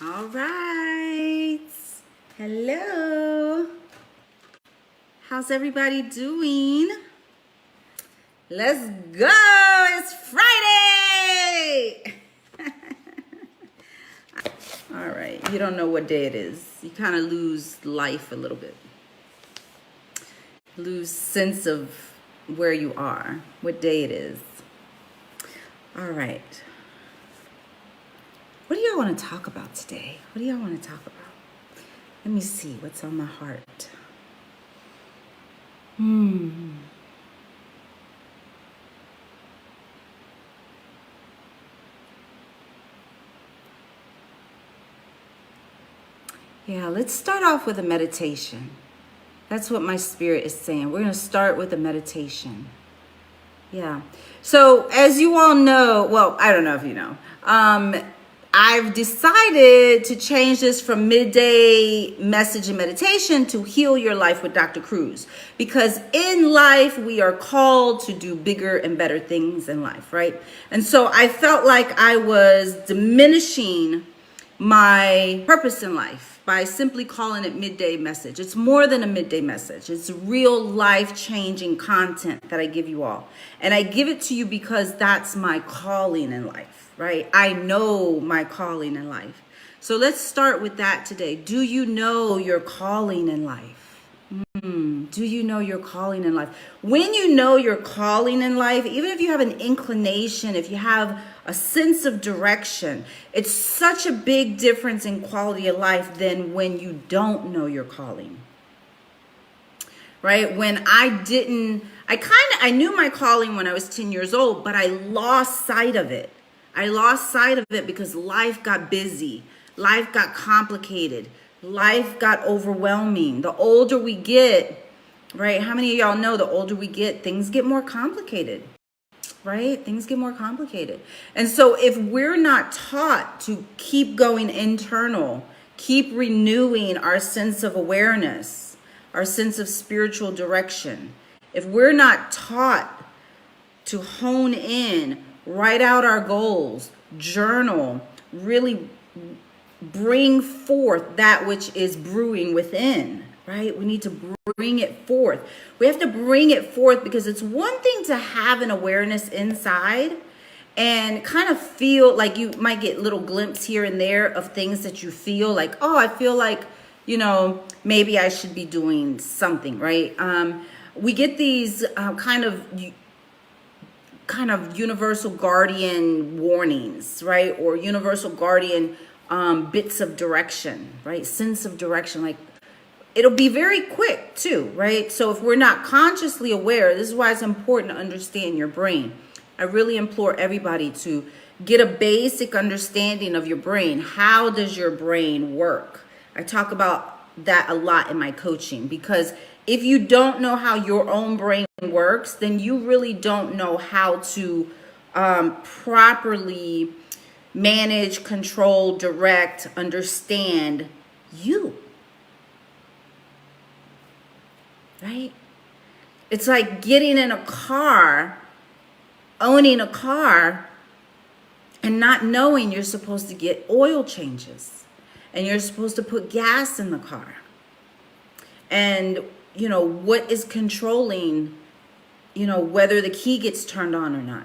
All right. Hello. How's everybody doing? Let's go. It's Friday. All right. You don't know what day it is. You kind of lose life a little bit. Lose sense of where you are, what day it is. All right. What do y'all want to talk about today? What do y'all want to talk about? Let me see what's on my heart. Yeah, let's start off with a meditation. That's what my spirit is saying. We're going to start with a meditation. Yeah. So as you all know, well, I don't know if you know, I've decided to change this from midday message and meditation to Heal Your Life with Dr. Cruz. Because in life, we are called to do bigger and better things in life, right? And so I felt like I was diminishing my purpose in life by simply calling it midday message. It's more than a midday message. It's real life-changing content that I give you all. And I give it to you because that's my calling in life, right? I know my calling in life. So let's start with that today. Do you know your calling in life? Do you know your calling in life? When you know your calling in life, even if you have an inclination, if you have a sense of direction, it's such a big difference in quality of life than when you don't know your calling. Right? When I knew my calling when I was 10 years old, but I lost sight of it. I lost sight of it because life got busy. Life got complicated. Life got overwhelming. The older we get, right? How many of y'all know the older we get, things get more complicated, right? Things get more complicated. And so if we're not taught to keep going internal, keep renewing our sense of awareness, our sense of spiritual direction, if we're not taught to hone in, write out our goals, journal, really bring forth that which is brewing within, right? We need to bring it forth. We have to bring it forth because it's one thing to have an awareness inside and kind of feel like you might get little glimpses here and there of things that you feel like, oh, I feel like, maybe I should be doing something, right? We get these kind of universal guardian warnings, right? Or universal guardian bits of direction, right? Sense of direction. Like it'll be very quick too, right? So if we're not consciously aware, this is why it's important to understand your brain. I really implore everybody to get a basic understanding of your brain. How does your brain work? I talk about that a lot in my coaching because if you don't know how your own brain works, then you really don't know how to properly manage, control, direct, understand you. Right? It's like getting in a car, owning a car, and not knowing you're supposed to get oil changes and you're supposed to put gas in the car. And, what is controlling, whether the key gets turned on or not?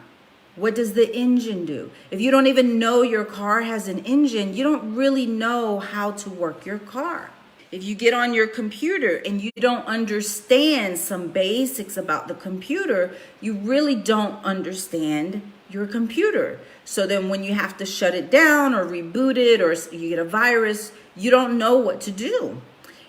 What does the engine do? If you don't even know your car has an engine, you don't really know how to work your car. If you get on your computer and you don't understand some basics about the computer, you really don't understand your computer. So then when you have to shut it down or reboot it or you get a virus, you don't know what to do.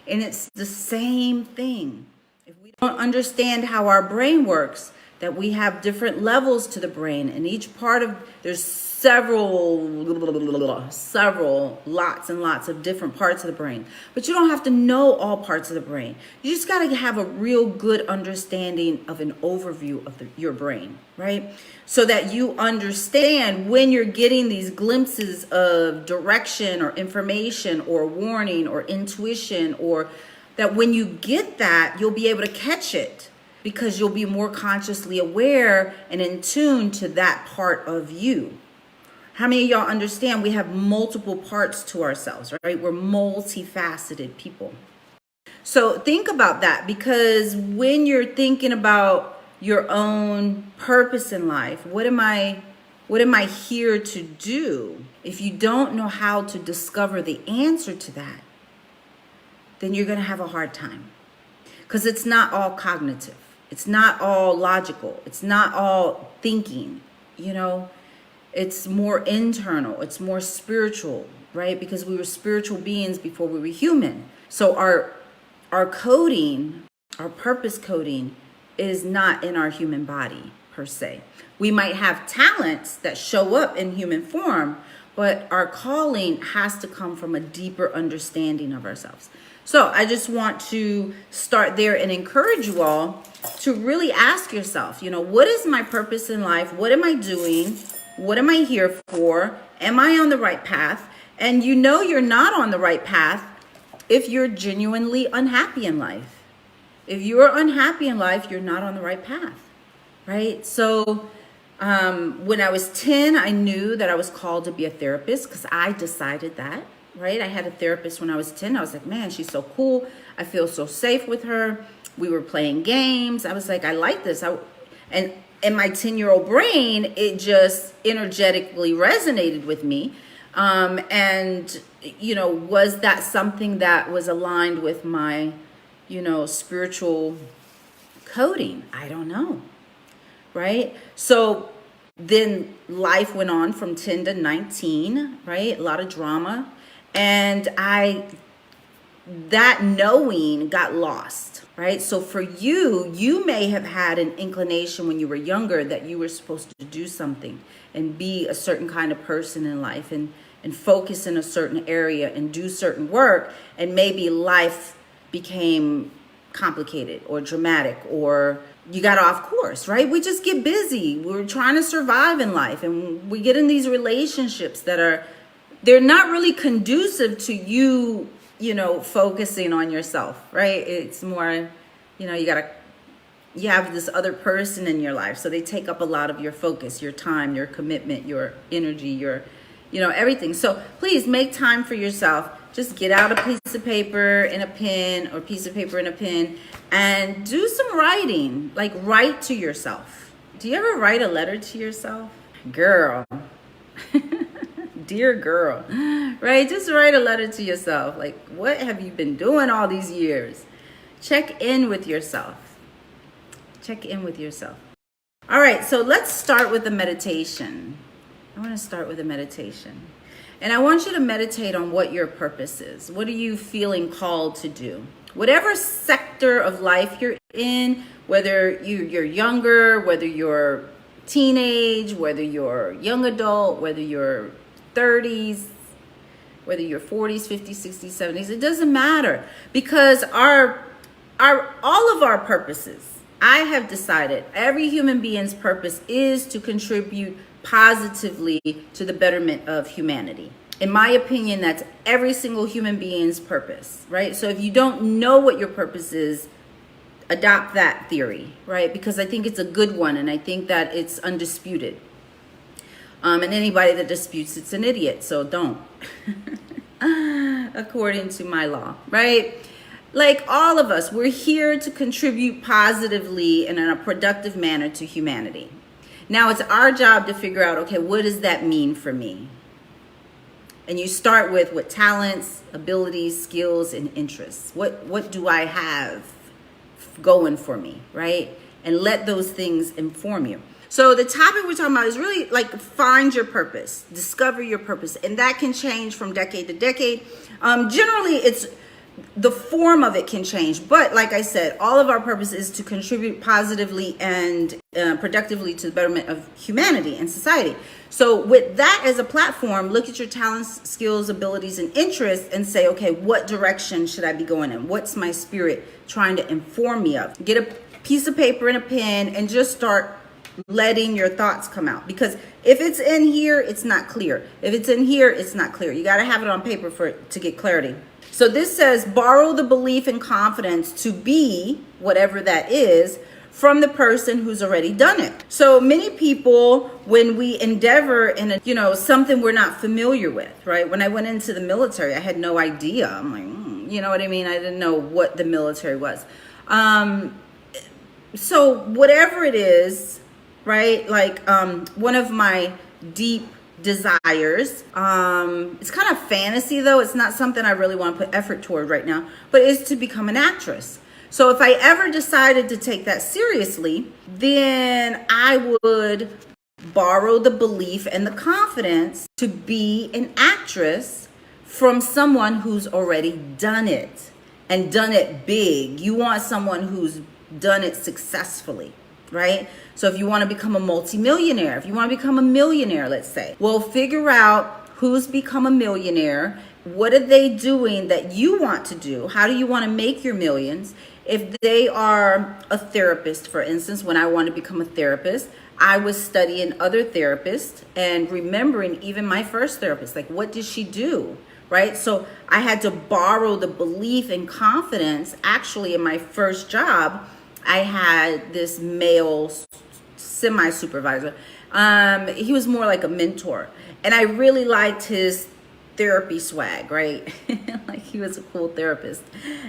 And it's the same thing. If we don't understand how our brain works, that we have different levels to the brain, and each part of, there's several, lots and lots of different parts of the brain. But you don't have to know all parts of the brain. You just got to have a real good understanding of an overview of your brain, right? So that you understand when you're getting these glimpses of direction or information or warning or intuition, or that when you get that, you'll be able to catch it. Because you'll be more consciously aware and in tune to that part of you. How many of y'all understand we have multiple parts to ourselves, right? We're multifaceted people. So think about that, because when you're thinking about your own purpose in life, what am I here to do? If you don't know how to discover the answer to that, then you're going to have a hard time, because it's not all cognitive. It's not all logical. It's not all thinking, you know. It's more internal. It's more spiritual, right? Because we were spiritual beings before we were human. So our coding, our purpose coding, is not in our human body per se. We might have talents that show up in human form, but our calling has to come from a deeper understanding of ourselves. So I just want to start there and encourage you all to really ask yourself, you know, what is my purpose in life? What am I doing? What am I here for? Am I on the right path? And you know you're not on the right path if you're genuinely unhappy in life. If you're unhappy in life, you're not on the right path, right? So when I was 10, I knew that I was called to be a therapist, because I decided that, right? I had a therapist when I was 10. I was like, man, she's so cool. I feel so safe with her. We were playing games. I was like, I like this. And in my 10-year-old brain, it just energetically resonated with me. And, you know, was that something that was aligned with my, you know, spiritual coding? I don't know, right? So then life went on from 10 to 19, right? A lot of drama. And that knowing got lost, right? So for you may have had an inclination when you were younger that you were supposed to do something and be a certain kind of person in life and focus in a certain area and do certain work, and maybe life became complicated or dramatic, or you got off course, right? We just get busy. We're trying to survive in life, and we get in these relationships that they're not really conducive to you, you know, focusing on yourself, right? It's more, you know, you have this other person in your life, so they take up a lot of your focus, your time, your commitment, your energy, your, you know, everything. So please make time for yourself. Just get out a piece of paper and a pen, or piece of paper and a pen, and do some writing. Like, write to yourself. Do you ever write a letter to yourself? Girl. Dear girl, right? Just write a letter to yourself. Like, what have you been doing all these years? Check in with yourself. Check in with yourself. All right, so let's start with the meditation. I want to start with a meditation. And I want you to meditate on what your purpose is. What are you feeling called to do? Whatever sector of life you're in, whether you're younger, whether you're teenage, whether you're young adult, whether you're 30s, whether you're 40s, 50s, 60s, 70s, it doesn't matter, because all of our purposes, I have decided every human being's purpose is to contribute positively to the betterment of humanity. In my opinion, that's every single human being's purpose, right? So if you don't know what your purpose is, adopt that theory, right? Because I think it's a good one, and I think that it's undisputed. And anybody that disputes it's an idiot, so don't. According to my law, right? Like, all of us, we're here to contribute positively and in a productive manner to humanity. Now it's our job to figure out, okay, what does that mean for me? And you start with what talents, abilities, skills, and interests. What do I have going for me, right? And let those things inform you. So the topic we're talking about is really like, find your purpose, discover your purpose. And that can change from decade to decade. Generally, it's the form of it can change. But like I said, all of our purpose is to contribute positively and productively to the betterment of humanity and society. So with that as a platform, look at your talents, skills, abilities, and interests and say, okay, what direction should I be going in? What's my spirit trying to inform me of? Get a piece of paper and a pen and just start letting your thoughts come out, because if it's in here, it's not clear. If it's in here, it's not clear. You got to have it on paper to get clarity. So this says, borrow the belief and confidence to be whatever that is from the person who's already done it. So many people, when we endeavor in something we're not familiar with, right? When I went into the military, I had no idea. I'm like, you know what I mean? I didn't know what the military was. So whatever it is, right? Like one of my deep desires, it's kind of fantasy though. It's not something I really want to put effort toward right now, but is to become an actress. So if I ever decided to take that seriously, then I would borrow the belief and the confidence to be an actress from someone who's already done it and done it big. You want someone who's done it successfully, right? So if you want to become a multimillionaire, if you want to become a millionaire, let's say, well, figure out who's become a millionaire. What are they doing that you want to do? How do you want to make your millions? If they are a therapist, for instance, when I want to become a therapist, I was studying other therapists and remembering even my first therapist, like what did she do, right? So I had to borrow the belief and confidence. Actually, in my first job, I had this male semi-supervisor. He was more like a mentor, and I really liked his therapy swag, right? Like he was a cool therapist,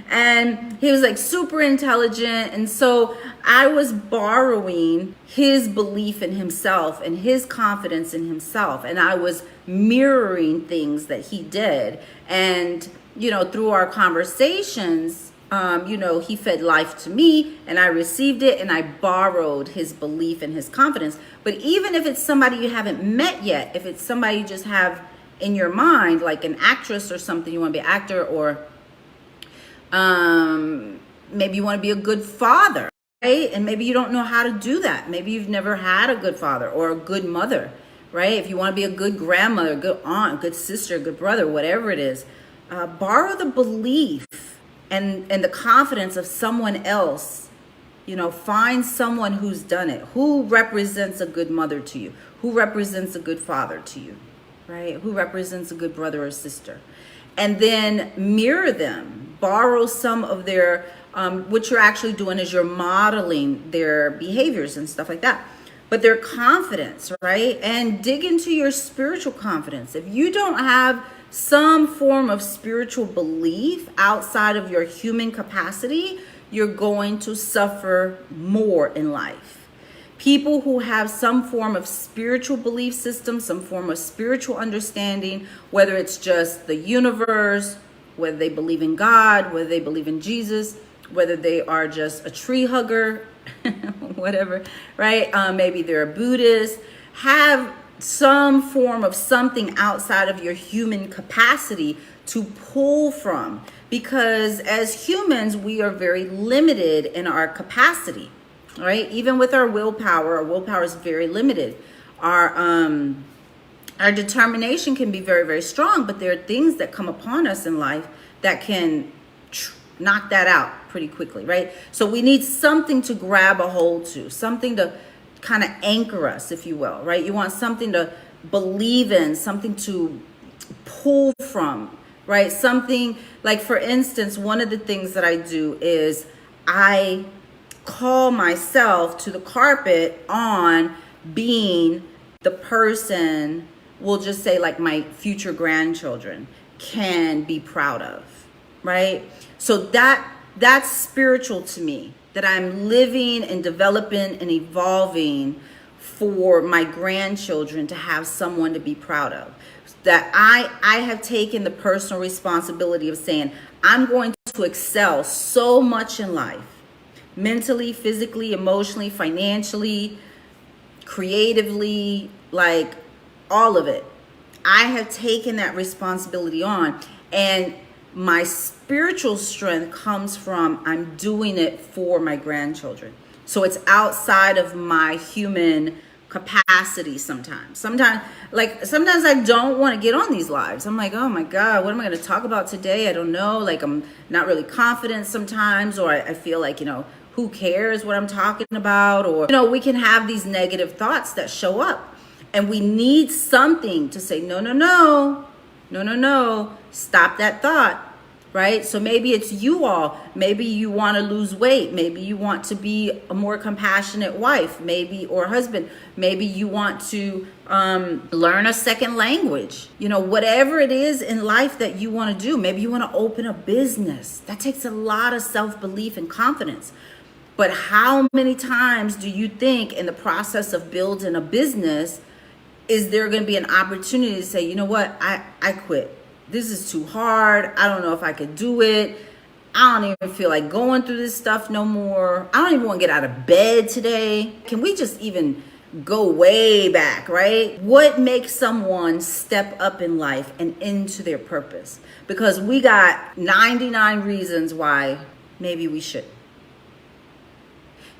and he was like super intelligent, and so I was borrowing his belief in himself and his confidence in himself, and I was mirroring things that he did. And through our conversations, he fed life to me and I received it, and I borrowed his belief and his confidence. But even if it's somebody you haven't met yet, if it's somebody you just have in your mind, like an actress or something, you want to be an actor, or maybe you want to be a good father, right? And maybe you don't know how to do that. Maybe you've never had a good father or a good mother, right? If you want to be a good grandmother, a good aunt, a good sister, a good brother, whatever it is, borrow the belief and the confidence of someone else. Find someone who's done it, who represents a good mother to you, who represents a good father to you, right? Who represents a good brother or sister. And then mirror them, borrow some of their, what you're actually doing is you're modeling their behaviors and stuff like that. But their confidence, right? And dig into your spiritual confidence. If you don't have some form of spiritual belief outside of your human capacity, you're going to suffer more in life. People who have some form of spiritual belief system, some form of spiritual understanding, whether it's just the universe, whether they believe in God, whether they believe in Jesus, whether they are just a tree hugger, whatever, right? Maybe they're a Buddhist, have some form of something outside of your human capacity to pull from. Because as humans, we are very limited in our capacity. All right, even with our willpower is very limited. Our determination can be very, very strong, but there are things that come upon us in life that can knock that out pretty quickly, right? So we need something to grab a hold to, something to kind of anchor us, if you will, right? You want something to believe in, something to pull from, right? Something like, for instance, one of the things that I do is I call myself to the carpet on being the person, we'll just say like my future grandchildren can be proud of, right? So that's spiritual to me, that I'm living and developing and evolving for my grandchildren to have someone to be proud of. That I have taken the personal responsibility of saying, I'm going to excel so much in life, mentally, physically, emotionally, financially, creatively, like all of it. I have taken that responsibility on, and my spiritual strength comes from I'm doing it for my grandchildren. So it's outside of my human capacity sometimes. Sometimes I don't want to get on these lives. I'm like, oh my God, what am I going to talk about today? I don't know. Like, I'm not really confident sometimes, or I feel like, who cares what I'm talking about? Or, we can have these negative thoughts that show up, and we need something to say, no, stop that thought. right? So maybe it's you all. Maybe you want to lose weight. Maybe you want to be a more compassionate wife, maybe, or husband. Maybe you want to learn a second language. You know, whatever it is in life that you want to do. Maybe you want to open a business. That takes a lot of self-belief and confidence. But how many times do you think in the process of building a business is there going to be an opportunity to say, you know what, I quit. This is too hard. I don't know if I could do it. I don't even feel like going through this stuff no more. I don't even want to get out of bed today. Can we just even go way back, right? What makes someone step up in life and into their purpose? Because we got 99 reasons why maybe we should.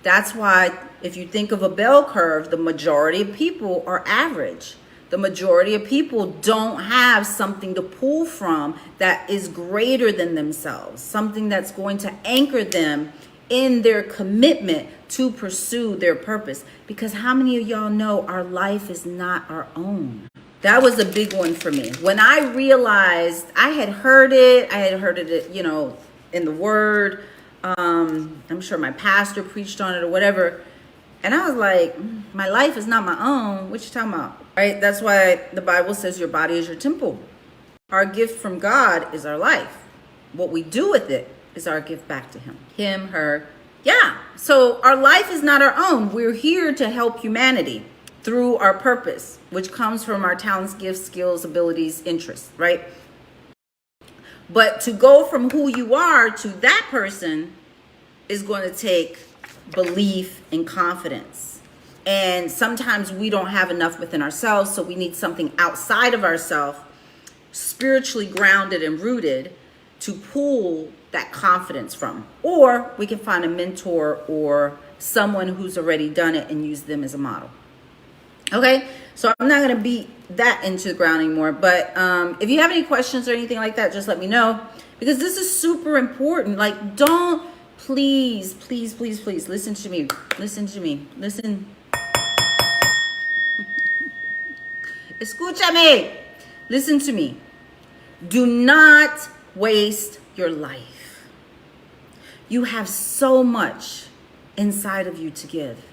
That's why if you think of a bell curve, the majority of people are average. The majority of people don't have something to pull from that is greater than themselves, something that's going to anchor them in their commitment to pursue their purpose. Because how many of y'all know our life is not our own? That was a big one for me. When I realized I had heard it, you know, in the word. I'm sure my pastor preached on it or whatever. And I was like, my life is not my own. What you talking about? Right? That's why the Bible says your body is your temple. Our gift from God is our life. What we do with it is our gift back to him. Him, her. Yeah. So our life is not our own. We're here to help humanity through our purpose, which comes from our talents, gifts, skills, abilities, interests, right? But to go from who you are to that person is going to take belief and confidence. And sometimes we don't have enough within ourselves, so we need something outside of ourselves, spiritually grounded and rooted, to pull that confidence from. Or we can find a mentor or someone who's already done it and use them as a model. Okay, so I'm not going to beat that into the ground anymore. But if you have any questions or anything like that, just let me know. Because this is super important. Like, don't, please, please, please, please, listen to me. Listen to me. Listen. Escúchame. Listen to me. Do not waste your life. You have so much inside of you to give.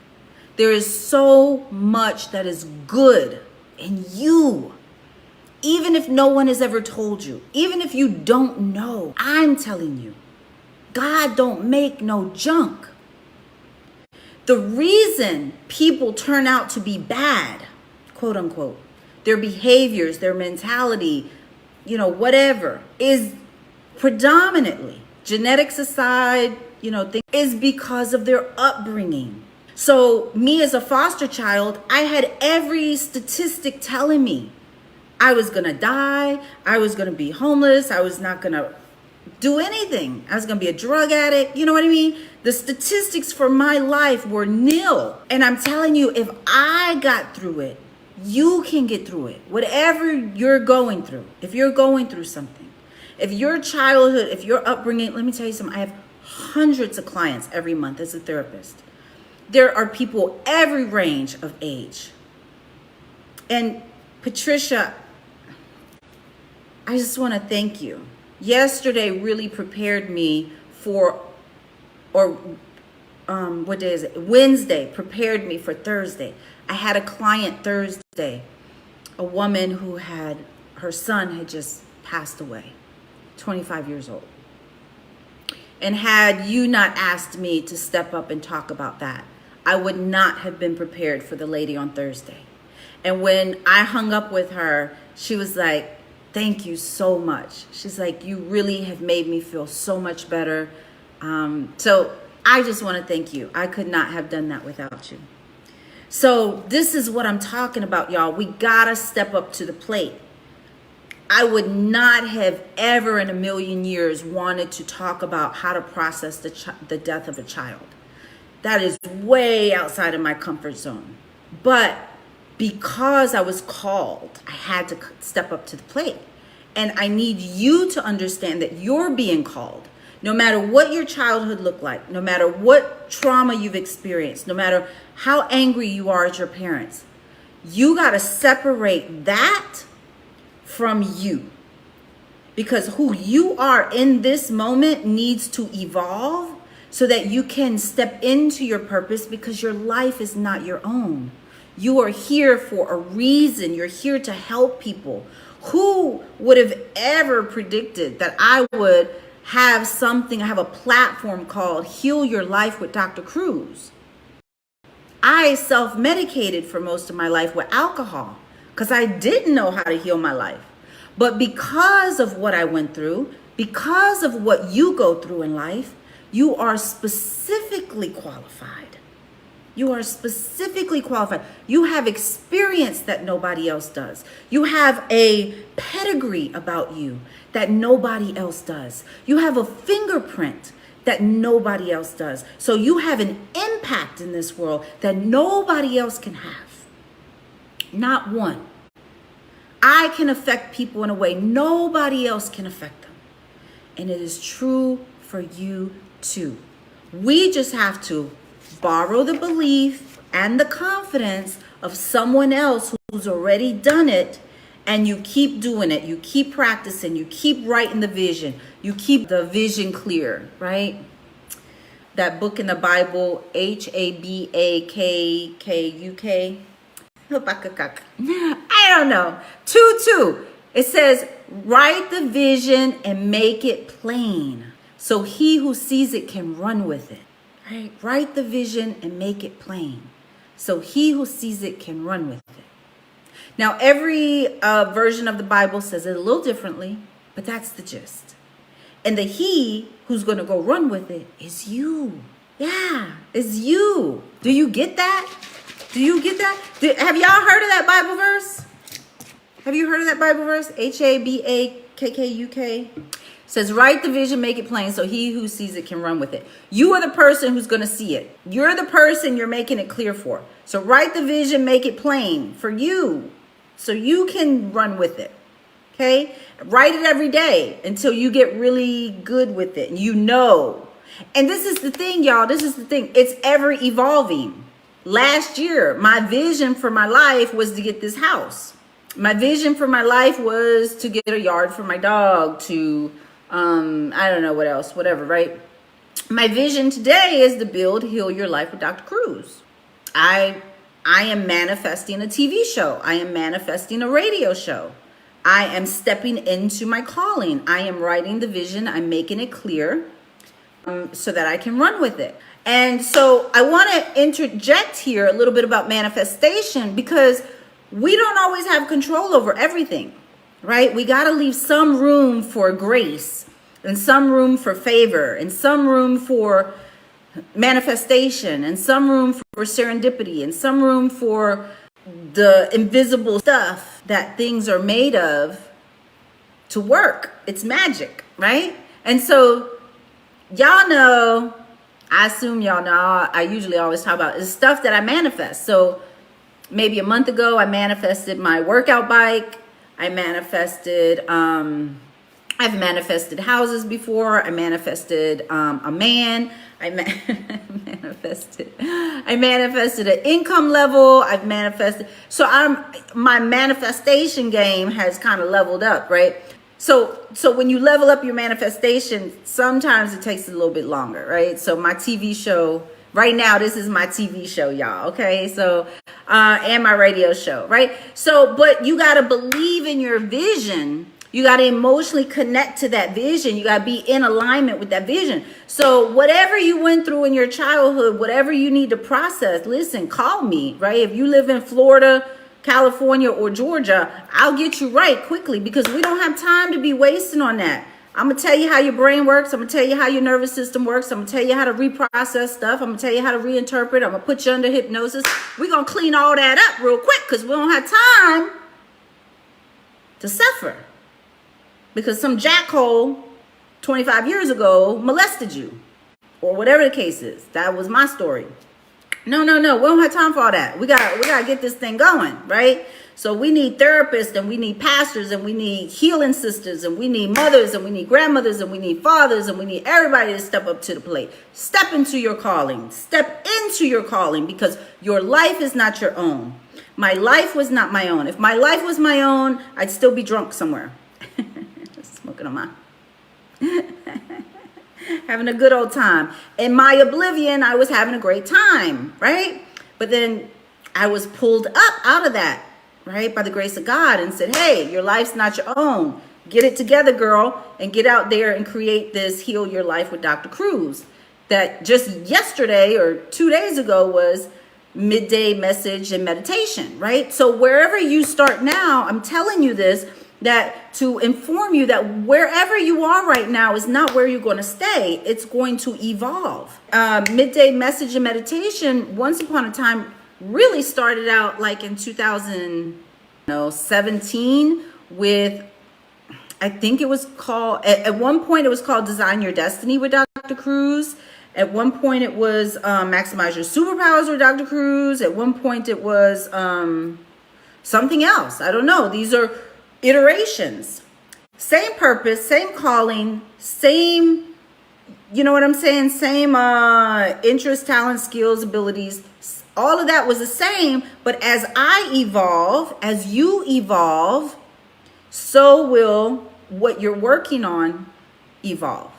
There is so much that is good in you. Even if no one has ever told you, even if you don't know, I'm telling you, God don't make no junk. The reason people turn out to be bad, quote unquote, their behaviors, their mentality, you know, whatever, is predominantly, genetics aside, you know, is because of their upbringing. So me as a foster child, I had every statistic telling me I was going to die. I was going to be homeless. I was not going to do anything. I was going to be a drug addict. You know what I mean? The statistics for my life were nil. And I'm telling you, if I got through it, you can get through it. Whatever you're going through, if you're going through something, if your childhood, if your upbringing, let me tell you something. I have hundreds of clients every month as a therapist. There are people every range of age. And Patricia, I just want to thank you. Yesterday really prepared me for, what day is it? Wednesday prepared me for Thursday. I had a client Thursday, a woman who had, her son had just passed away, 25 years old. And had you not asked me to step up and talk about that, I would not have been prepared for the lady on Thursday. And when I hung up with her, she was like, thank you so much. She's like, you really have made me feel so much better. So I just want to thank you. I could not have done that without you. So this is what I'm talking about, y'all. We got to step up to the plate. I would not have ever in a million years wanted to talk about how to process the death of a child. That is way outside of my comfort zone. But because I was called, I had to step up to the plate. And I need you to understand that you're being called. No matter what your childhood looked like, no matter what trauma you've experienced, no matter how angry you are at your parents, you got to separate that from you. because who you are in this moment needs to evolve so that you can step into your purpose, because your life is not your own. You are here for a reason. You're here to help people. Who would have ever predicted that I would have a platform called Heal Your Life with Dr. Cruz? I self-medicated for most of my life with alcohol because I didn't know how to heal my life. But because of what I went through, because of what you go through in life, you are specifically qualified. You are specifically qualified. You have experience that nobody else does. You have a pedigree about you that nobody else does. You have a fingerprint that nobody else does. So you have an impact in this world that nobody else can have. Not one. I can affect people in a way nobody else can affect them. And it is true for you too. We just have to borrow the belief and the confidence of someone else who's already done it, and you keep doing it. You keep practicing. You keep writing the vision. You keep the vision clear, right? That book in the Bible, Habakkuk. Habakkuk. I don't know. 2:2. It says, write the vision and make it plain, so he who sees it can run with it. Right? Write the vision and make it plain, so he who sees it can run with it. Now, every version of the Bible says it a little differently, but that's the gist. And the he who's going to go run with it is you. Yeah, it's you. Do you get that? Do you get that? Have y'all heard of that Bible verse? Have you heard of that Bible verse? Habakkuk. Says, write the vision, make it plain, so he who sees it can run with it. You are the person who's going to see it. You're the person you're making it clear for. So write the vision, make it plain for you, so you can run with it. Okay? Write it every day until you get really good with it. And you know. And this is the thing, y'all. This is the thing. It's ever evolving. Last year, my vision for my life was to get this house. My vision for my life was to get a yard for my dog, to, I don't know what else, whatever, right? My vision today is to build Heal Your Life with Dr. Cruz. I am manifesting a TV show. I am manifesting a radio show. I am stepping into my calling. I am writing the vision. I'm making it clear so that I can run with it. And so I want to interject here a little bit about manifestation, because we don't always have control over everything, right? We got to leave some room for grace, and some room for favor, and some room for manifestation, and some room for serendipity, and some room for the invisible stuff that things are made of to work. It's magic, right? And so y'all know, I assume y'all know, I usually always talk about is stuff that I manifest. So maybe a month ago, I manifested my workout bike. I manifested, I've manifested houses before. I manifested a man. I manifested an income level. I've manifested. So my manifestation game has kind of leveled up, right? So when you level up your manifestation, sometimes it takes a little bit longer, right? So my TV show, right now, this is my TV show, y'all, okay? So, and my radio show, right? So, but you got to believe in your vision. You got to emotionally connect to that vision. You got to be in alignment with that vision. So whatever you went through in your childhood, whatever you need to process, listen, call me, right? If you live in Florida, California, or Georgia, I'll get you right quickly, because we don't have time to be wasting on that. I'm going to tell you how your brain works. I'm going to tell you how your nervous system works. I'm going to tell you how to reprocess stuff. I'm going to tell you how to reinterpret. I'm going to put you under hypnosis. We're going to clean all that up real quick, because we don't have time to suffer because some jackhole 25 years ago molested you, or whatever the case is. That was my story. No. We don't have time for all that. We got to get this thing going, right? So we need therapists, and we need pastors, and we need healing sisters, and we need mothers, and we need grandmothers, and we need fathers, and we need everybody to step up to the plate. Step into your calling. Step into your calling, because your life is not your own. My life was not my own. If my life was my own, I'd still be drunk somewhere. Smoking talking to my having a good old time. In my oblivion, I was having a great time, right? But then I was pulled up out of that, right, by the grace of God, and said, hey, your life's not your own. Get it together, girl, and get out there and create this Heal Your Life with Dr. Cruz. That just yesterday or 2 days ago was midday message and meditation, right? So wherever you start now, I'm telling you this, that to inform you that wherever you are right now is not where you're going to stay. It's going to evolve. Midday message and meditation, once upon a time, really started out like in 2017 with, I think it was called, at one point it was called Design Your Destiny with Dr. Cruz. At one point it was Maximize Your Superpowers with Dr. Cruz. At one point it was something else. I don't know. These are iterations. Same purpose, same calling, same, you know what I'm saying? Same interest, talent, skills, abilities. All of that was the same. But as I evolve, as you evolve, so will what you're working on evolve,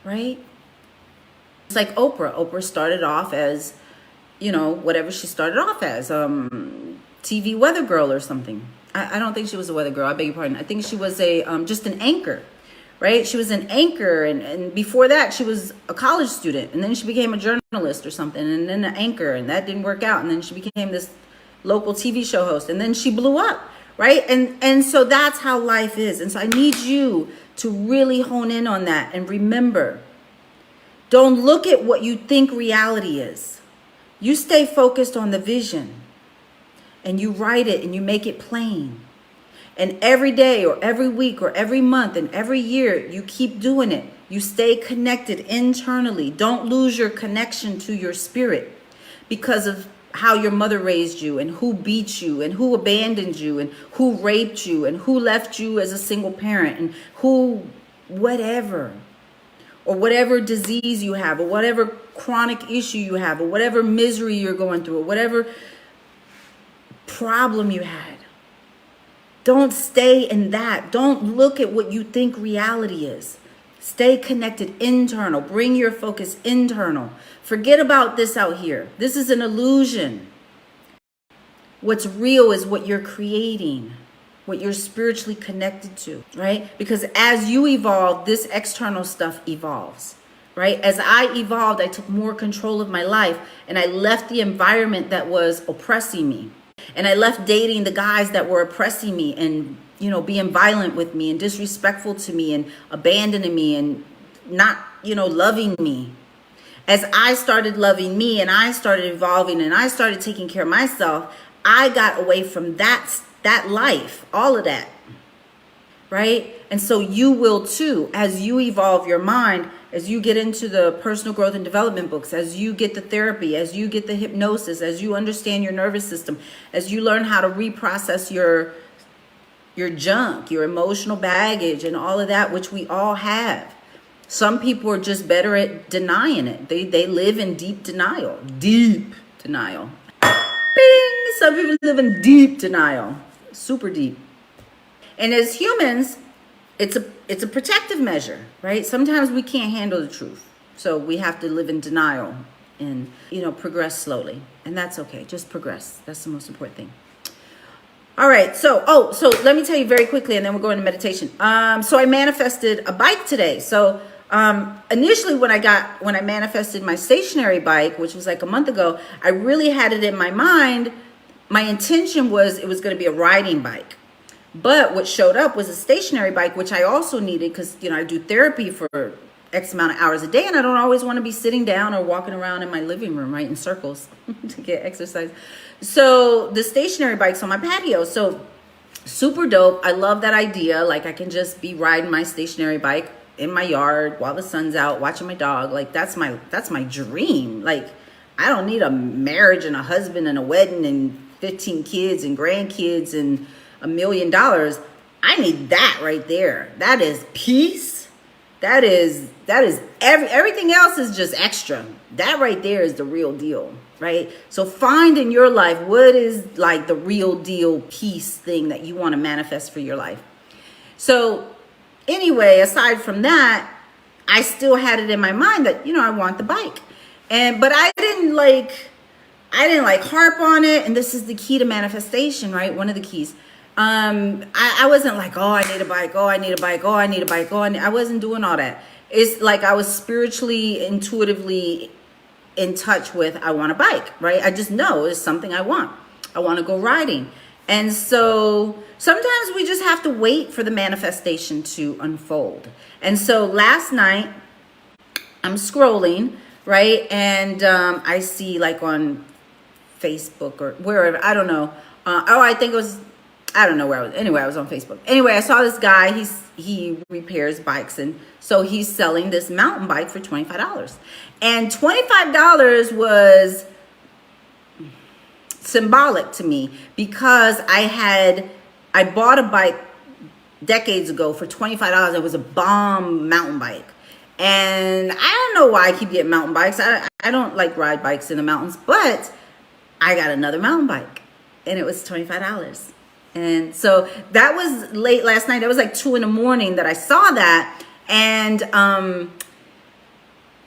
right? It's like Oprah. Oprah started off as, you know, whatever she started off as, TV weather girl or something. I don't think she was a weather girl. I beg your pardon. I think she was a just an anchor, right? She was an anchor, and before that, she was a college student, and then she became a journalist or something, and then an anchor, and that didn't work out, and then she became this local TV show host, and then she blew up, right? And so that's how life is. And so I need you to really hone in on that and remember. Don't look at what you think reality is. You stay focused on the vision and you write it and you make it plain. And every day or every week or every month and every year, you keep doing it. You stay connected internally. Don't lose your connection to your spirit because of how your mother raised you and who beat you and who abandoned you and who raped you and who left you as a single parent and who whatever. Or whatever disease you have, or whatever chronic issue you have, or whatever misery you're going through, or whatever problem you had. Don't stay in that. Don't look at what you think reality is. Stay connected internal. Bring your focus internal. Forget about this out here. This is an illusion. What's real is what you're creating, what you're spiritually connected to, right? Because as you evolve, this external stuff evolves, right? As I evolved, I took more control of my life and I left the environment that was oppressing me. And I left dating the guys that were oppressing me and, you know, being violent with me and disrespectful to me and abandoning me and not, you know, loving me. As I started loving me and I started evolving and I started taking care of myself, I got away from that life, all of that, right? And so you will too, as you evolve your mind, as you get into the personal growth and development books, as you get the therapy, as you get the hypnosis, as you understand your nervous system, as you learn how to reprocess your junk, your emotional baggage and all of that, which we all have. Some people are just better at denying it. They live in deep denial. Bing! Some people live in deep denial. Super deep. And as humans, it's a protective measure, right? Sometimes we can't handle the truth. So we have to live in denial and, you know, progress slowly. And that's okay. Just progress. That's the most important thing. All right. So let me tell you very quickly, and then we'll go into meditation. So I manifested a bike today. So initially when I manifested my stationary bike, which was like a month ago, I really had it in my mind. My intention was it was going to be a riding bike. But what showed up was a stationary bike, which I also needed because, you know, I do therapy for X amount of hours a day. And I don't always want to be sitting down or walking around in my living room, right, in circles to get exercise. So the stationary bike's on my patio. So super dope. I love that idea. Like I can just be riding my stationary bike in my yard while the sun's out, watching my dog. Like that's my dream. Like I don't need a marriage and a husband and a wedding and 15 kids and grandkids and $1 million. I need that right there. That is peace. That is everything else is just extra. That right there is the real deal, right? So find in your life what is like the real deal peace thing that you want to manifest for your life. So anyway, aside from that, I still had it in my mind that, I want the bike. But I didn't like harp on it. And this is the key to manifestation, right? One of the keys. I wasn't like, oh, I need a bike. Oh, I need a bike. Oh, I need a bike. I wasn't doing all that. It's like I was spiritually, intuitively in touch with, I want a bike, right? I just know it's something I want. I want to go riding. And so sometimes we just have to wait for the manifestation to unfold. And so last night I'm scrolling, right? And I see like on Facebook or wherever, I don't know. I think it was, I don't know where I was. Anyway, I was on Facebook. Anyway, I saw this guy, he repairs bikes. And so he's selling this mountain bike for $25. And $25 was symbolic to me because I bought a bike decades ago for $25. It was a bomb mountain bike. And I don't know why I keep getting mountain bikes. I don't like ride bikes in the mountains, but I got another mountain bike and it was $25. And so that was late last night. It was like 2 a.m. that I saw that. And I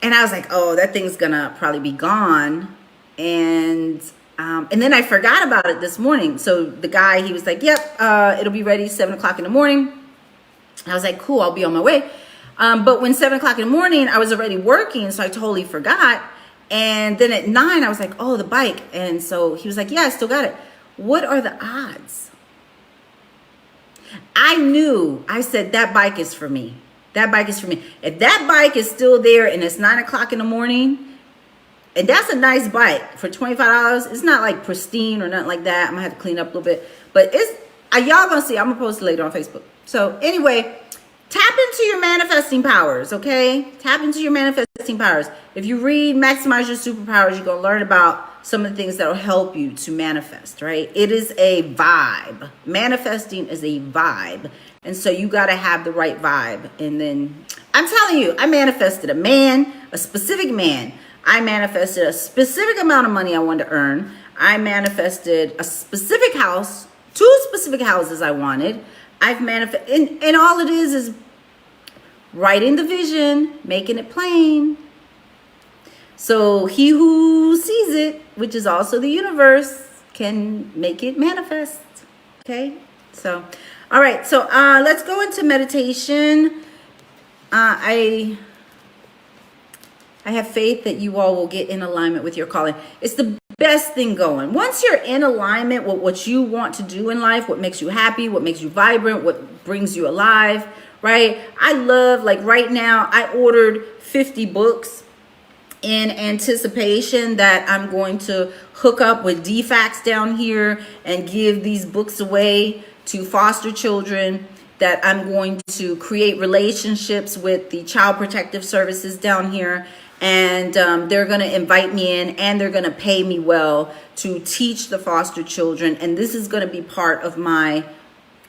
was like, oh, that thing's gonna probably be gone. And then I forgot about it this morning. So the guy, he was like, yep, it'll be ready 7 o'clock in the morning. I was like, cool, I'll be on my way. But when 7 o'clock in the morning, I was already working, so I totally forgot. And then at 9, I was like, oh, the bike. And so he was like, yeah, I still got it. What are the odds? I knew, I said, that bike is for me. That bike is for me. If that bike is still there and it's 9 o'clock in the morning, and that's a nice bike for $25. It's not like pristine or nothing like that. I'm gonna have to clean up a little bit, but it's, y'all gonna see. I'm gonna post it later on Facebook. So anyway, tap into your manifesting powers, okay? Tap into your manifesting powers. If you read Maximize Your Superpowers, you're gonna learn about some of the things that will help you to manifest, right? It is a vibe. Manifesting is a vibe. And so you gotta have the right vibe. And then, I'm telling you, I manifested a man, a specific man. I manifested a specific amount of money I wanted to earn. I manifested a specific house, 2 specific houses I wanted. I've manifested, and all it is writing the vision, making it plain. So he who sees it, which is also the universe, can make it manifest. Okay? So, all right. So let's go into meditation. I have faith that you all will get in alignment with your calling. It's the best thing going. Once you're in alignment with what you want to do in life, what makes you happy, what makes you vibrant, what brings you alive, right? I love, like right now, I ordered 50 books in anticipation that I'm going to hook up with DFACs down here and give these books away to foster children, that I'm going to create relationships with the child protective services down here. And they're going to invite me in and they're going to pay me well to teach the foster children. And this is going to be part of my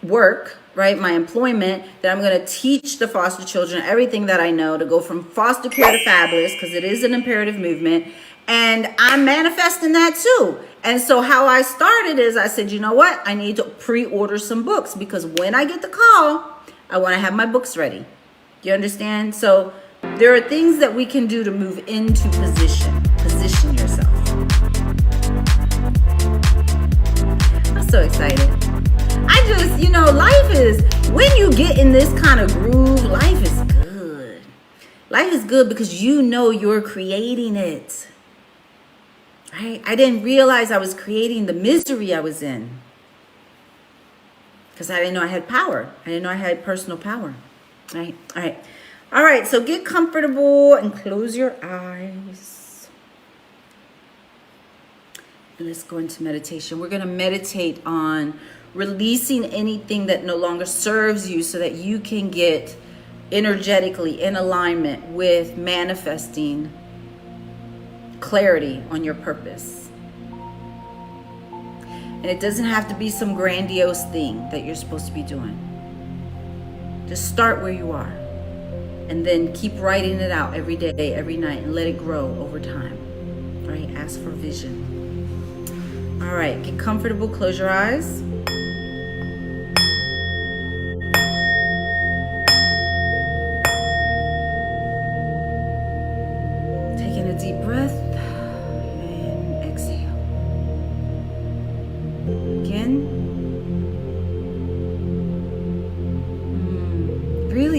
work, right? My employment, that I'm going to teach the foster children everything that I know to go from foster care to fabulous, because it is an imperative movement. And I'm manifesting that too. And so how I started is I said, you know what? I need to pre-order some books, because when I get the call, I want to have my books ready. You understand? So there are things that we can do to move into position yourself. I'm so excited. I just, life is, when you get in this kind of groove, life is good. Life is good because you're creating it. Right? I didn't realize I was creating the misery I was in, because I didn't know I had power. I didn't know I had personal power. Right? All right. All right, so get comfortable and close your eyes. And let's go into meditation. We're going to meditate on releasing anything that no longer serves you, so that you can get energetically in alignment with manifesting clarity on your purpose. And it doesn't have to be some grandiose thing that you're supposed to be doing. Just start where you are. And then keep writing it out every day, every night, and let it grow over time. All right, ask for vision. All right, get comfortable, close your eyes.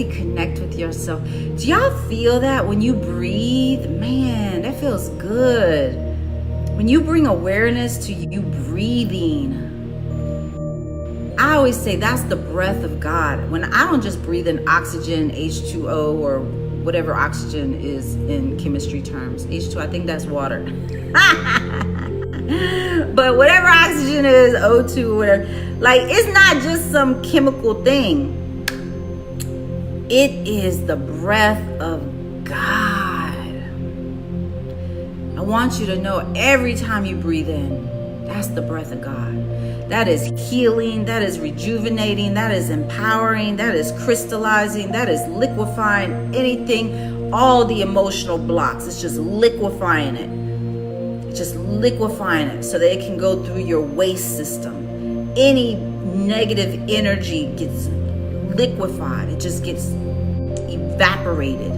really connect with yourself. Do y'all feel that when you breathe? Man, that feels good. When you bring awareness to you breathing, I always say that's the breath of God. When I don't just breathe in oxygen, H2O, or whatever oxygen is in chemistry terms. H2, I think that's water. But whatever oxygen is, O2, whatever. Like, it's not just some chemical thing. It is the breath of God. I want you to know every time you breathe in, that's the breath of God. That is healing, that is rejuvenating, that is empowering, that is crystallizing, that is liquefying anything, all the emotional blocks. It's just liquefying it. It's just liquefying it so that it can go through your waste system. Any negative energy gets liquefied. It just gets evaporated.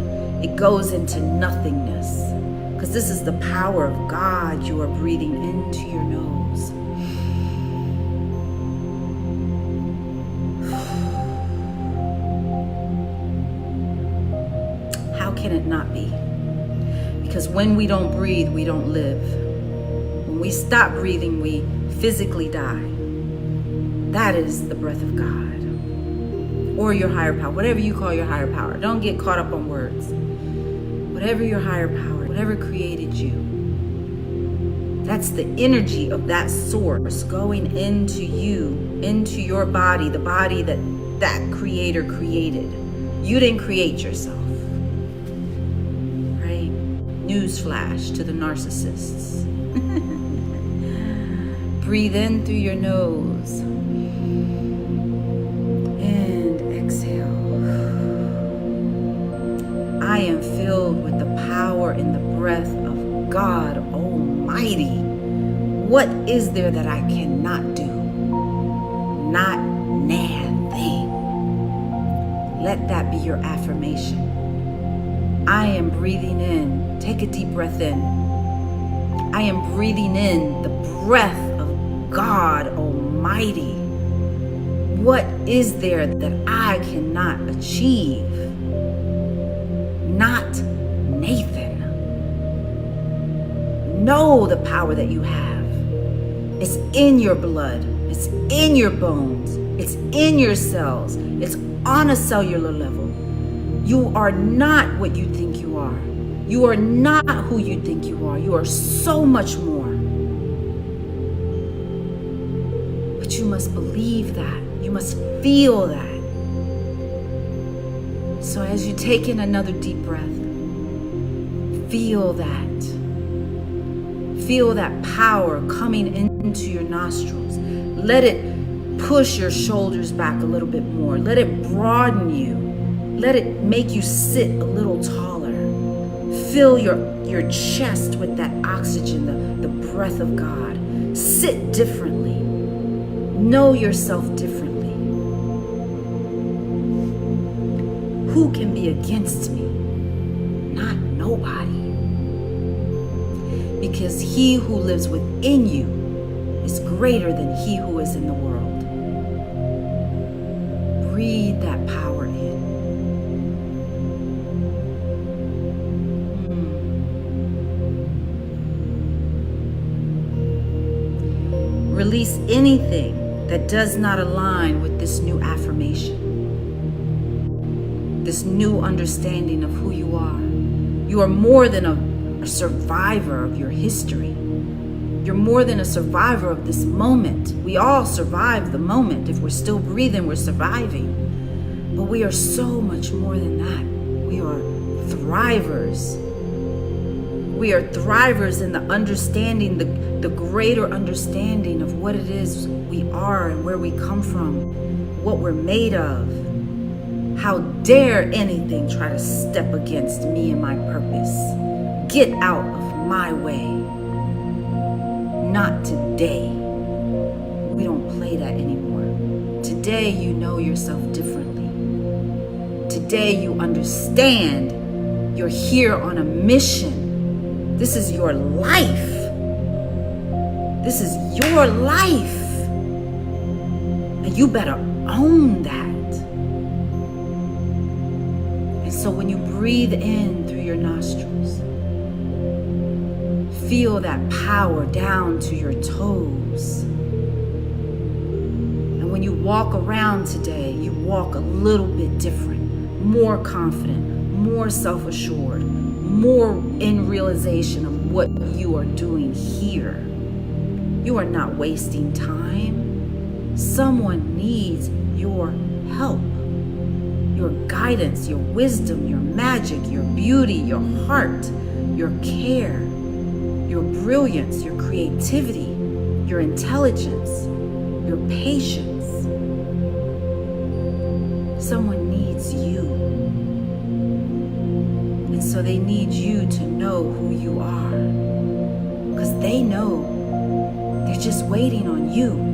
It goes into nothingness. Because this is the power of God you are breathing into your nose. How can it not be? Because when we don't breathe, we don't live. When we stop breathing, we physically die. That is the breath of God. Or your higher power, whatever you call your higher power. Don't get caught up on words. Whatever your higher power, whatever created you, that's the energy of that source going into you, into your body, the body that creator created. You didn't create yourself. Right? Newsflash to the narcissists. Breathe in through your nose. I am filled with the power and the breath of God Almighty. What is there that I cannot do? Not nothing. Let that be your affirmation. I am breathing in. Take a deep breath in. I am breathing in the breath of God Almighty. What is there that I cannot achieve? Not Nathan. Know the power that you have. It's in your blood. It's in your bones. It's in your cells. It's on a cellular level. You are not what you think you are. You are not who you think you are. You are so much more. But you must believe that. You must feel that. So as you take in another deep breath, feel that. Feel that power coming into your nostrils. Let it push your shoulders back a little bit more. Let it broaden you. Let it make you sit a little taller. Fill your chest with that oxygen, the breath of God. Sit differently. Know yourself differently. Who can be against me? Not nobody. Because he who lives within you is greater than he who is in the world. Breathe that power in. Release anything that does not align with this new affirmation. This new understanding of who you are. You are more than a survivor of your history. You're more than a survivor of this moment. We all survive the moment. If we're still breathing, we're surviving. But we are so much more than that. We are thrivers. We are thrivers in the understanding, the greater understanding of what it is we are and where we come from, what we're made of. How dare anything try to step against me and my purpose? Get out of my way. Not today. We don't play that anymore. Today you know yourself differently. Today you understand you're here on a mission. This is your life. This is your life. And you better own that. So when you breathe in through your nostrils, feel that power down to your toes. And when you walk around today, you walk a little bit different, more confident, more self-assured, more in realization of what you are doing here. You are not wasting time. Someone needs your help, your guidance, your wisdom, your magic, your beauty, your heart, your care, your brilliance, your creativity, your intelligence, your patience. Someone needs you. And so they need you to know who you are, because they know they're just waiting on you.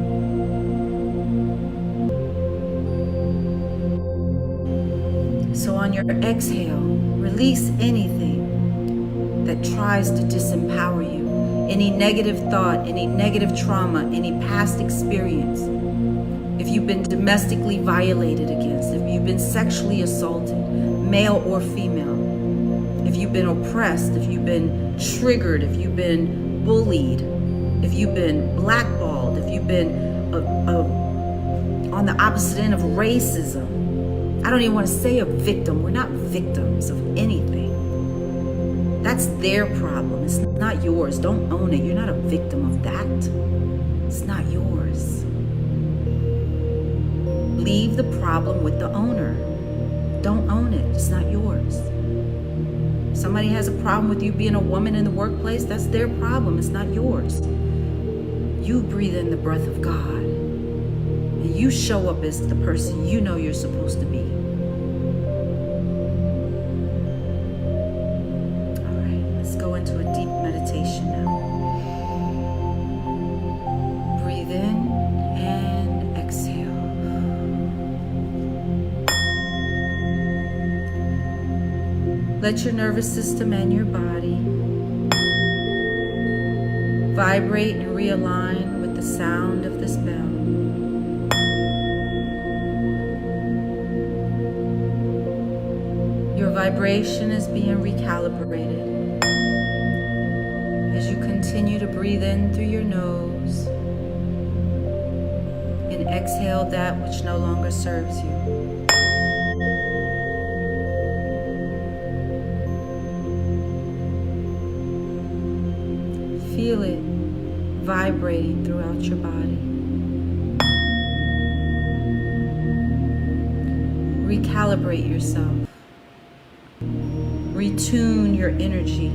So on your exhale, release anything that tries to disempower you, any negative thought, any negative trauma, any past experience. If you've been domestically violated against, if you've been sexually assaulted, male or female, if you've been oppressed, if you've been triggered, if you've been bullied, if you've been blackballed, if you've been on the opposite end of racism. I don't even want to say a victim. We're not victims of anything. That's their problem. It's not yours. Don't own it. You're not a victim of that. It's not yours. Leave the problem with the owner. Don't own it. It's not yours. Somebody has a problem with you being a woman in the workplace, that's their problem. It's not yours. You breathe in the breath of God, and you show up as the person you know you're supposed to be. All right, let's go into a deep meditation now. Breathe in and exhale. Let your nervous system and your body vibrate and realign with the sound of this bell. Your vibration is being recalibrated as you continue to breathe in through your nose and exhale that which no longer serves you. Feel it vibrating throughout your body. Recalibrate yourself. Retune your energy.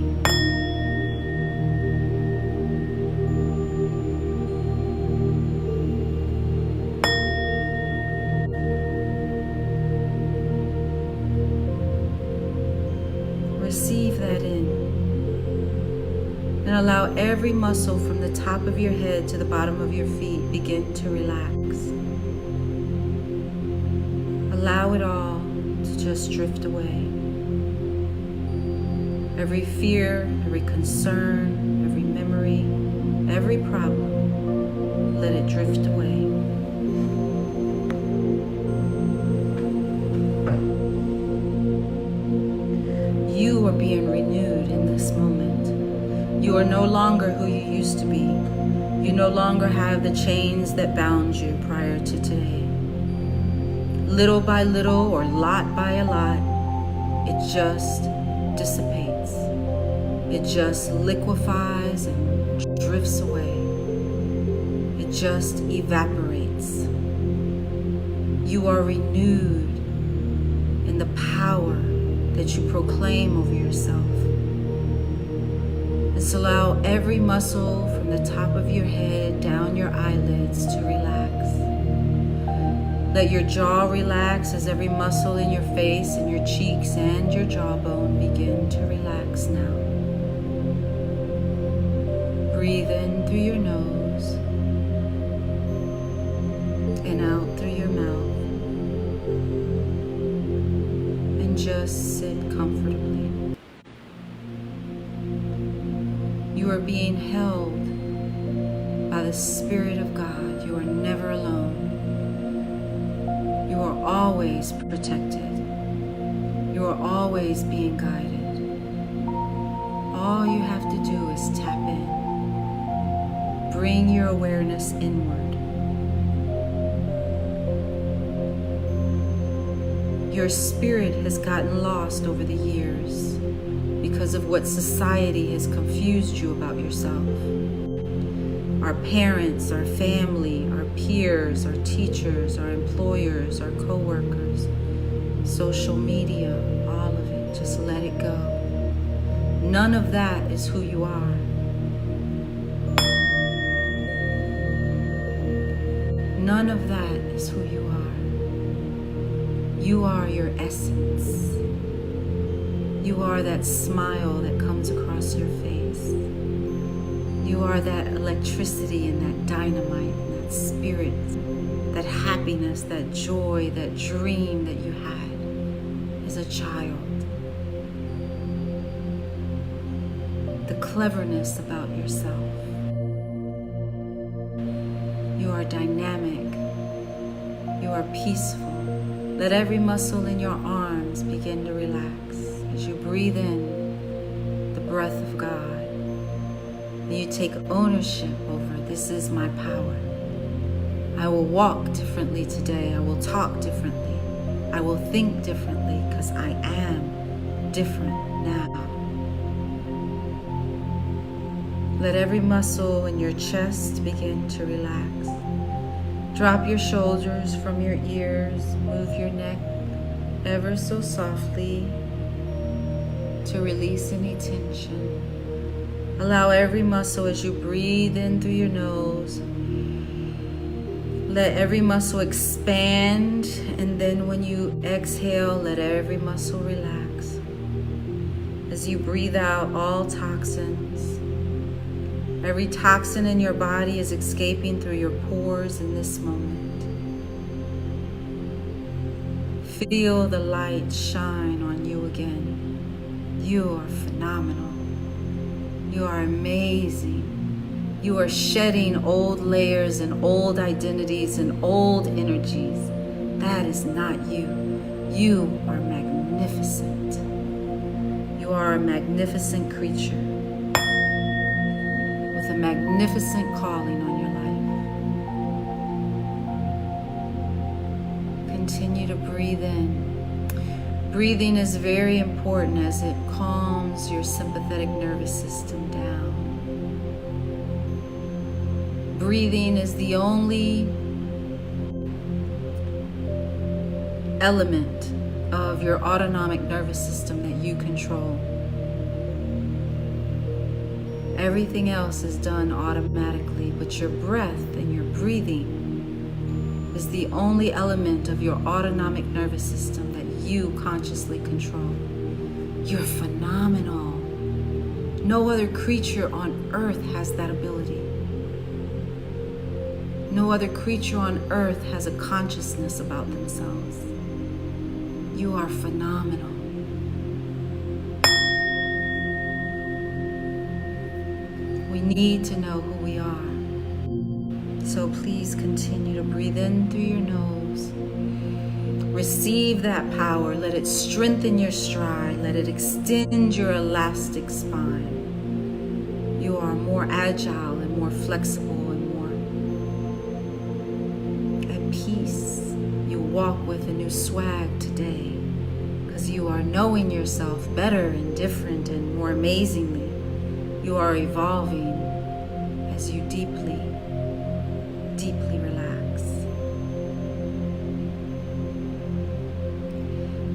Receive that in. And allow every muscle from the top of your head to the bottom of your feet begin to relax. Allow it all to just drift away. Every fear, every concern, every memory, every problem, let it drift away. You are being renewed in this moment. You are no longer who you used to be. You no longer have the chains that bound you prior to today. Little by little or lot by a lot, it just dissipates. It just liquefies and drifts away. It just evaporates. You are renewed in the power that you proclaim over yourself. Let's allow every muscle from the top of your head down your eyelids to relax. Let your jaw relax as every muscle in your face and your cheeks and your jawbone begin to relax now. Breathe in through your nose and out through your mouth. And just sit comfortably. You are being held by the Spirit of God. You are never alone. You are always protected. You are always being guided. All you have to do is tap in. Bring your awareness inward. Your spirit has gotten lost over the years because of what society has confused you about yourself. Our parents, our family, our peers, our teachers, our employers, our co-workers, social media, all of it, just let it go. None of that is who you are. None of that is who you are. You are your essence. You are that smile that comes across your face. You are that electricity and that dynamite and that spirit, that happiness, that joy, that dream that you had as a child. The cleverness about yourself. You are dynamic. You are peaceful. Let every muscle in your arms begin to relax as you breathe in the breath of God. And you take ownership over, this is my power. I will walk differently today. I will talk differently. I will think differently because I am different now. Let every muscle in your chest begin to relax. Drop your shoulders from your ears. Move your neck ever so softly to release any tension. Allow every muscle as you breathe in through your nose. Let every muscle expand, and then when you exhale, let every muscle relax. As you breathe out all toxins, every toxin in your body is escaping through your pores in this moment. Feel the light shine on you again. You are phenomenal. You are amazing. You are shedding old layers and old identities and old energies. That is not you. You are magnificent. You are a magnificent creature with a magnificent calling on your life. Continue to breathe in. Breathing is very important as it calms your sympathetic nervous system down. Breathing is the only element of your autonomic nervous system that you control. Everything else is done automatically, but your breath and your breathing is the only element of your autonomic nervous system that you consciously control. You're phenomenal. No other creature on earth has that ability. No other creature on earth has a consciousness about themselves. You are phenomenal. We need to know who we are. So please continue to breathe in through your nose. Receive that power. Let it strengthen your stride. Let it extend your elastic spine. You are more agile and more flexible and more at peace. You walk with a new swag today because you are knowing yourself better and different and more amazingly. You are evolving as you deeply, deeply relax.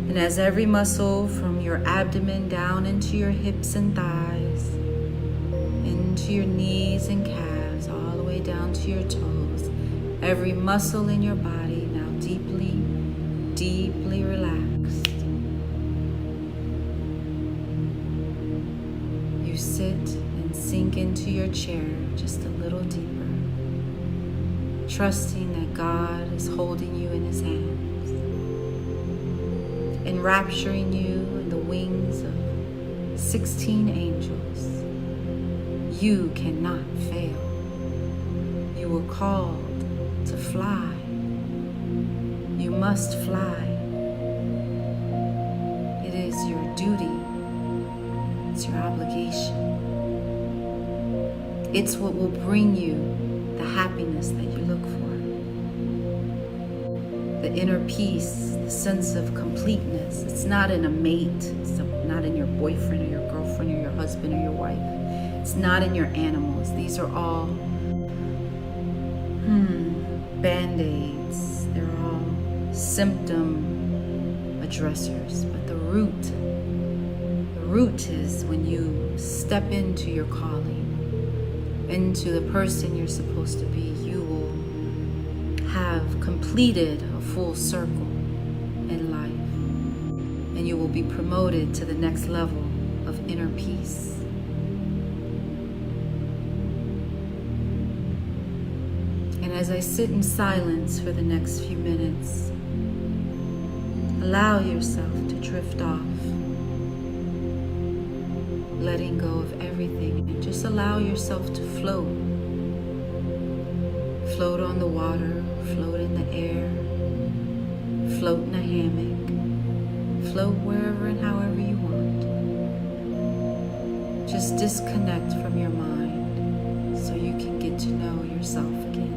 And as every muscle from your abdomen down into your hips and thighs, into your knees and calves, all the way down to your toes, every muscle in your body now deeply, deeply relaxed. You sit and sink into your chair just a little deeper, trusting that God is holding you in His hands, enrapturing you in the wings of 16 angels. You cannot fail. You were called to fly. You must fly. It your duty. It's your obligation. It's what will bring you the happiness that you look for. The inner peace, the sense of completeness. It's not in a mate. It's not in your boyfriend or your girlfriend or your husband or your wife. It's not in your animals. These are all band-aids. They're all symptom addressers. But the root is when you step into your calling, into the person you're supposed to be, you will have completed a full circle in life, and you will be promoted to the next level of inner peace. And as I sit in silence for the next few minutes, allow yourself to drift off, letting go of everything, and just allow yourself to float. Float on the water, float in the air, float in a hammock, float wherever and however you want. Just disconnect from your mind so you can get to know yourself again.